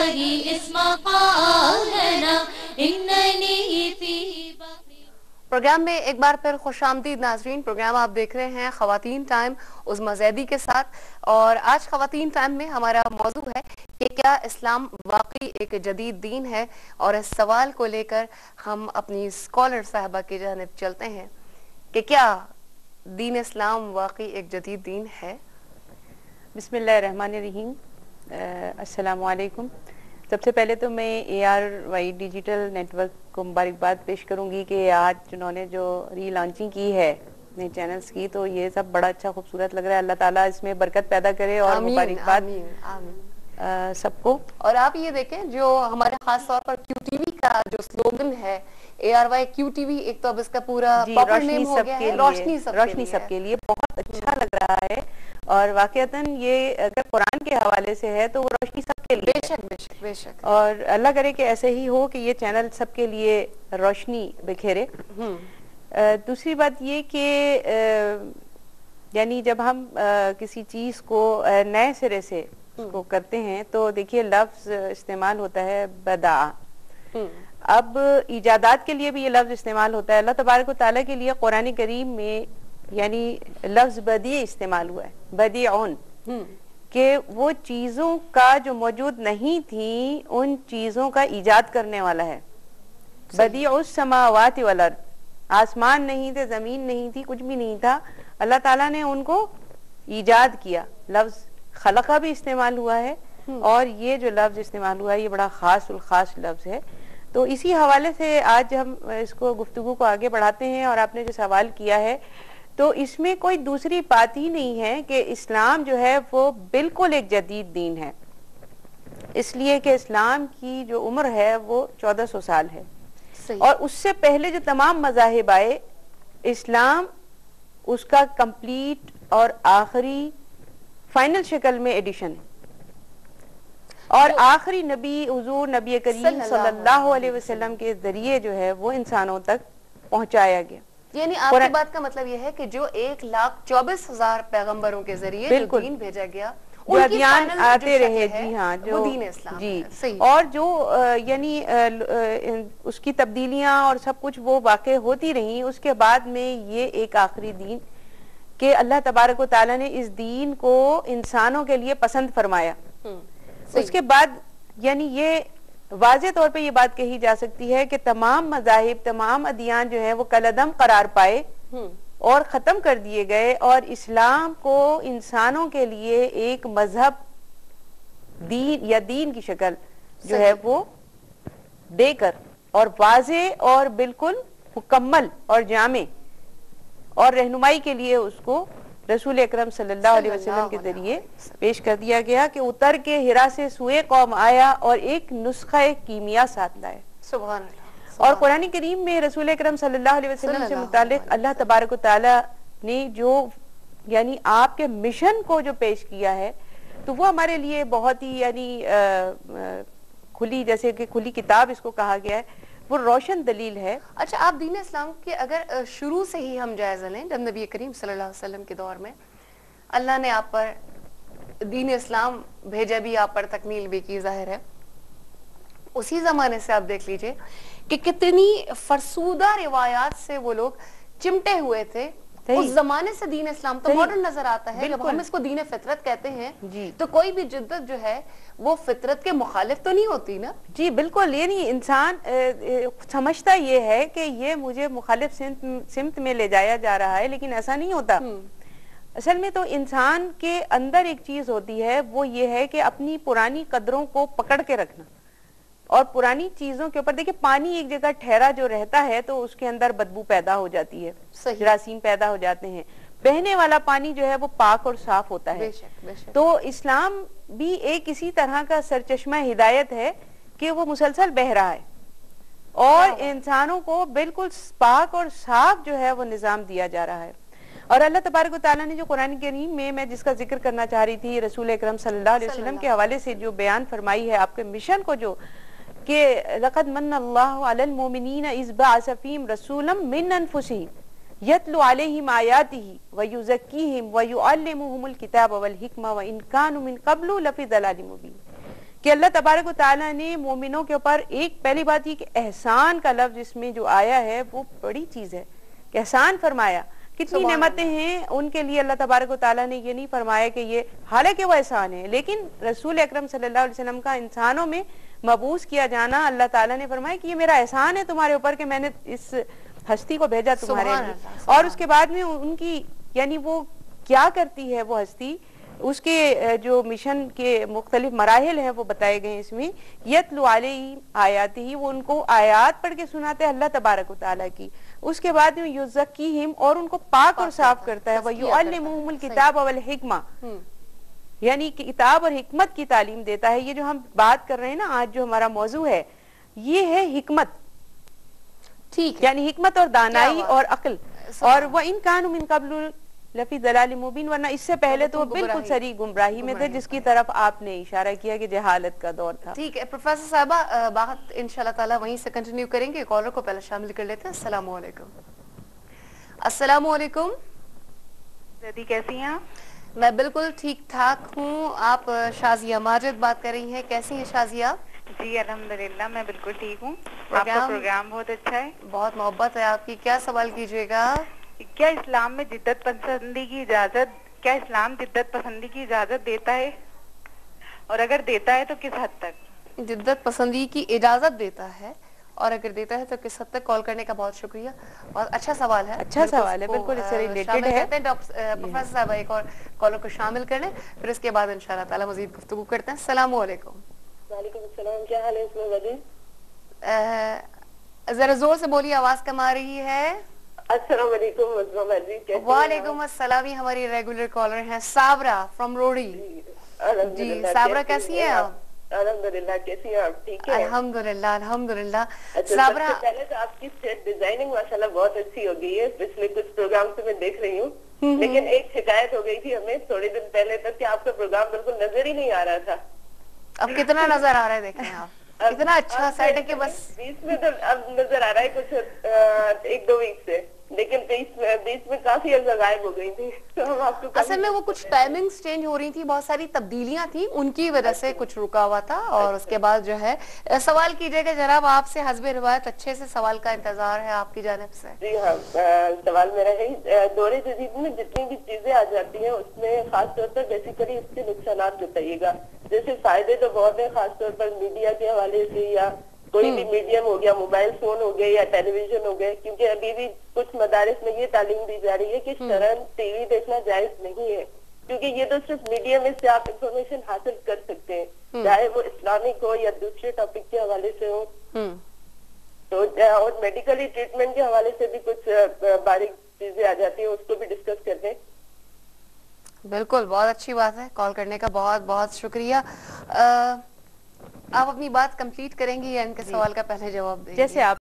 الباري اسمع قولنا إنني في پروگرام میں ایک بار پھر خوش آمدید ناظرین. پروگرام آپ دیکھ رہے ہیں خواتین ٹائم عظمیٰ زیدی کے ساتھ، اور آج خواتین ٹائم میں ہمارا موضوع ہے کہ کیا اسلام واقعی ایک جدید دین ہے، اور اس سوال کو لے کر ہم اپنی اسکالر صاحبہ کی جانب چلتے ہیں کہ کیا دین اسلام واقعی ایک جدید دین ہے. بسم اللہ الرحمن الرحیم. السلام علیکم. سب سے پہلے تو میں A R Y digital network کو مبارکباد پیش کروں گی کہ آج انہوں نے جو ری لانچنگ کی ہے نئے چینلز کی، تو یہ سب بڑا اچھا خوبصورت لگ رہا ہے. اللہ تعالیٰ اس میں برکت پیدا کرے اور مبارکباد سب کو. اور آپ یہ دیکھیں جو ہمارے خاص طور پر کیو ٹی وی کا جو سلوگن ہے A R Y Q T V, ایک تو اب اس کا پورا پراپر نیم ہو گیا ہے روشنی سب کے لیے، بہت اچھا لگ رہا ہے. اور واقعتاً یہ اگر قرآن کے حوالے سے ہے تو وہ روشنی سب کے لیے بے شک بے شک بے شک، اور اللہ کرے کہ ایسے ہی ہو کہ یہ چینل سب کے لیے روشنی بکھیرے. دوسری بات یہ کہ یعنی جب ہم کسی چیز کو نئے سرے سے اس کو کرتے ہیں تو دیکھیے لفظ استعمال ہوتا ہے بدع. اب ایجادات کے لیے بھی یہ لفظ استعمال ہوتا ہے. اللہ تبارک و تعالیٰ کے لیے قرآن کریم میں یعنی لفظ بدیع استعمال ہوا ہے، بدیعون، کہ وہ چیزوں کا جو موجود نہیں تھی ان چیزوں کا ایجاد کرنے والا ہے. بدیع السماوات والارض، آسمان نہیں تھے، زمین نہیں تھی، کچھ بھی نہیں تھا، اللہ تعالیٰ نے ان کو ایجاد کیا. لفظ خلقہ بھی استعمال ہوا ہے، اور یہ جو لفظ استعمال ہوا ہے یہ بڑا خاص الخاص لفظ ہے. تو اسی حوالے سے آج ہم اس کو گفتگو کو آگے بڑھاتے ہیں. اور آپ نے جو سوال کیا ہے تو اس میں کوئی دوسری بات ہی نہیں ہے کہ اسلام جو ہے وہ بالکل ایک جدید دین ہے، اس لیے کہ اسلام کی جو عمر ہے وہ 1400 سال ہے. اور اس سے پہلے جو تمام مذاہب آئے، اسلام اس کا کمپلیٹ اور آخری فائنل شکل میں ایڈیشن ہے. اور آخری نبی حضور نبی کریم صلی اللہ علیہ وسلم کے ذریعے جو ہے وہ انسانوں تک پہنچایا گیا. یعنی آپ کی بات کا مطلب یہ ہے کہ جو 1,24,000 پیغمبروں کے ذریعے جو دین بھیجا گیا، جو ادیان آتے رہے، جی ہاں، جو دین اسلام جی، اور جو یعنی اس کی تبدیلیاں اور سب کچھ وہ واقع ہوتی رہیں. اس کے بعد میں یہ ایک آخری دین کہ اللہ تبارک و تعالیٰ نے اس دین کو انسانوں کے لیے پسند فرمایا. اس کے بعد یعنی یہ واضح طور پہ یہ بات کہی جا سکتی ہے کہ تمام مذاہب، تمام ادیان جو ہیں وہ کالعدم قرار پائے اور ختم کر دیے گئے، اور اسلام کو انسانوں کے لیے ایک مذہب، دین یا دین کی شکل جو ہے وہ دے کر اور واضح اور بالکل مکمل اور جامع اور رہنمائی کے لیے اس کو رسول اکرم صلی اللہ علیہ وسلم کے ذریعے پیش کر دیا گیا کہ اتر کے ہرا سے سوئے قوم آیا اور ایک نسخہ کیمیا ساتھ لائے. سبحان اللہ. اور قرآن کریم میں رسول اکرم صلی اللہ علیہ وسلم سے متعلق اللہ تبارک و تعالیٰ نے جو یعنی آپ کے مشن کو جو پیش کیا ہے تو وہ ہمارے لیے بہت ہی یعنی کھلی، جیسے کہ کھلی کتاب اس کو کہا گیا ہے، وہ روشن دلیل ہے. اچھا، آپ دین اسلام کے اگر شروع سے ہی ہم جائزہ لیں، جب نبی کریم صلی اللہ علیہ وسلم کے دور میں اللہ نے آپ پر دین اسلام بھیجا بھی، آپ پر تکمیل بھی کی، ظاہر ہے اسی زمانے سے آپ دیکھ لیجئے کہ کتنی فرسودہ روایات سے وہ لوگ چمٹے ہوئے تھے. اس زمانے سے دین اسلام تو ماڈرن نظر آتا ہے. جب ہم اس کو دین فطرت کہتے ہیں تو کوئی بھی جدت جو ہے وہ فطرت کے مخالف تو نہیں ہوتی نا. جی بالکل. یعنی انسان سمجھتا یہ ہے کہ یہ مجھے مخالف سمت میں لے جایا جا رہا ہے، لیکن ایسا نہیں ہوتا. اصل میں تو انسان کے اندر ایک چیز ہوتی ہے، وہ یہ ہے کہ اپنی پرانی قدروں کو پکڑ کے رکھنا اور پرانی چیزوں کے اوپر. دیکھیں پانی ایک جگہ ٹھہرا جو رہتا ہے تو اس کے اندر بدبو پیدا ہو جاتی ہے، جراثیم پیدا ہو جاتے ہیں. بہنے والا پانی جو ہے وہ پاک اور صاف ہوتا ہے. تو اسلام بھی ایک اسی طرح کا سرچشمہ ہدایت ہے کہ وہ مسلسل بہہ رہا ہے اور انسانوں کو بالکل پاک اور صاف جو ہے وہ نظام دیا جا رہا ہے. اور اللہ تبارک و تعالیٰ نے جو قرآن کریم میں جس کا ذکر کرنا چاہ رہی تھی، رسول اکرم صلی اللہ علیہ وسلم کے حوالے سے جو بیان فرمائی ہے آپ کے مشن کو، جو کہ لقد من اللہ علی المؤمنین اذ بعث فیہم رسولا من انفسہم یتلو علیہم آیاتہ ویزکیہم ویعلمہم الکتاب والحکمہ وان کانوا من قبل لفی ضلال مبین. کہ اللہ تبارک و تعالیٰ نے مومنوں کے اوپر ایک پہلی بات یہ کہ احسان کا لفظ اس میں جو آیا ہے وہ بڑی چیز ہے کہ احسان فرمایا. کتنی نعمتیں ہیں ان کے لیے اللہ تبارک و تعالیٰ نے یہ نہیں فرمایا کہ یہ حالانکہ وہ احسان ہے, لیکن رسول اکرم صلی اللہ علیہ وسلم کا انسانوں میں مبعوث کیا جانا اللہ تعالیٰ نے فرمایا کہ یہ میرا احسان ہے تمہارے اوپر کہ میں نے اس ہستی کو بھیجا تمہارے لیے. اور اس کے بعد میں ان کی یعنی وہ کیا کرتی ہے وہ ہستی, اس کے جو مشن کے مختلف مراحل ہیں وہ بتائے گئے اس میں. یتلو علیہم آیاتہ, وہ ان کو آیات پڑھ کے سناتے ہیں اللہ تبارک و تعالیٰ کی. اس کے بعد میں یزکیہم, اور ان کو پاک اور صاف کرتا ہے. ویعلمہم الکتاب والحکمہ, یعنی کتاب اور حکمت کی تعلیم دیتا ہے. یہ جو ہم بات کر رہے ہیں نا آج جو ہمارا موضوع ہے یہ ہے حکمت, ٹھیک, یعنی حکمت اور دانائی اور عقل. اور وَإِن كَانُوا مِن قَبْلُ لفی ضلال مبین, ورنہ اس سے پہلے تو بالکل سری گمراہی میں تھے جس کی طرف آپ نے اشارہ کیا کہ جہالت کا دور تھا. ٹھیک ہے پروفیسر صاحبہ, بات انشاءاللہ تعالی وہیں سے کنٹینیو کریں گے. کالر کو پہلے شامل کر لیتے ہیں. السلام علیکم. السلام علیکم دیدی, کیسی ہیں؟ میں بالکل ٹھیک ٹھاک ہوں. آپ شازیہ ماجد بات کر رہی ہیں, کیسی ہیں شازیہ؟ جی الحمدللہ میں بالکل ٹھیک ہوں. آپ کا پروگرام بہت اچھا ہے. بہت محبت ہے آپ کی. کیا سوال کیجیے گا؟ کیا اسلام میں جدت پسندی کی اجازت, کیا اسلام جدت پسندی کی اجازت دیتا ہے, اور اگر دیتا ہے تو کس حد تک؟ جدت پسندی کی اجازت دیتا ہے, اور اگر دیتا ہے تو کس حد تک. کال کرنے کا بہت شکریہ, بہت اچھا سوال ہے. اچھا سوال ہے, بالکل اس سے ریلیٹڈ ہے. پروفیسر صاحب ایک اور کالر کو شامل کر لیں, پھر اس کے بعد انشاءاللہ تعالی مزید گفتگو کرتے ہیں. السلام علیکم. وعلیکم السلام, کیا حال ہے اس میں؟ ذرا زور سے بولیے, آواز کم آ رہی ہے. السلام علیکم. وعلیکم السلام. یہ ہماری ریگولر کالر ہیں صابرہ فرام روڑی. جی صابرہ, کیسی ہیں آپ؟ الحمدللہ. کیسی ہیں آپ؟ ٹھیک ہے الحمدللہ الحمدللہ. صابرہ, پہلے تو آپ کی اسٹیج ڈیزائننگ ماشاءاللہ بہت اچھی ہو گئی ہے. پچھلے کچھ پروگرام سے میں دیکھ رہی ہوں, لیکن ایک شکایت ہو گئی تھی ہمیں تھوڑے دن پہلے تک کہ آپ کا پروگرام بالکل نظر ہی نہیں آ رہا تھا. اب کتنا نظر آ رہا ہے دیکھیں آپ, اتنا اچھا سیٹ ہے کہ بس بیچ میں تو اب نظر آ رہا ہے کچھ 1-2 ویک سے, لیکن بیچ میں کافی عرصہ غائب ہو گئی تھی. تو ہم آپ کو اصل میں وہ کچھ ٹائمنگز چینج ہو رہی تھی, بہت ساری تبدیلیاں تھیں, ان کی وجہ سے کچھ رکا ہوا تھا. اور اس کے بعد جو ہے سوال کیجئے گا جناب, آپ سے حسب روایت اچھے سے سوال کا انتظار ہے آپ کی جانب سے. جی ہاں, سوال میرا ہے, دور جدید میں جتنی بھی چیزیں آ جاتی ہیں اس میں خاص طور پر بیسیکلی اس کے نقصانات بتائیے گا. جیسے فائدے تو بہت ہیں, خاص طور پر میڈیا کے حوالے سے, یا کوئی بھی میڈیم ہو گیا, موبائل فون ہو گئے یا ٹیلی ویژن ہو گئے, کیونکہ ابھی بھی کچھ مدارس میں یہ تعلیم دی جا رہی ہے کہ شرعاً ٹی وی دیکھنا جائز نہیں ہے, کیونکہ یہ تو صرف میڈیا میں سے آپ انفارمیشن حاصل کر سکتے ہیں, چاہے وہ اسلامک ہو یا دوسرے ٹاپک کے حوالے سے ہو. تو اور میڈیکلی ٹریٹمنٹ کے حوالے سے بھی کچھ باریک چیزیں آ جاتی ہیں, اس کو بھی ڈسکس کرتے ہیں. بالکل, بہت اچھی بات ہے. کال کرنے کا بہت بہت شکریہ. آپ اپنی بات کمپلیٹ کریں گی یا ان کے سوال کا پہلے جواب دیں گی؟ جیسے آپ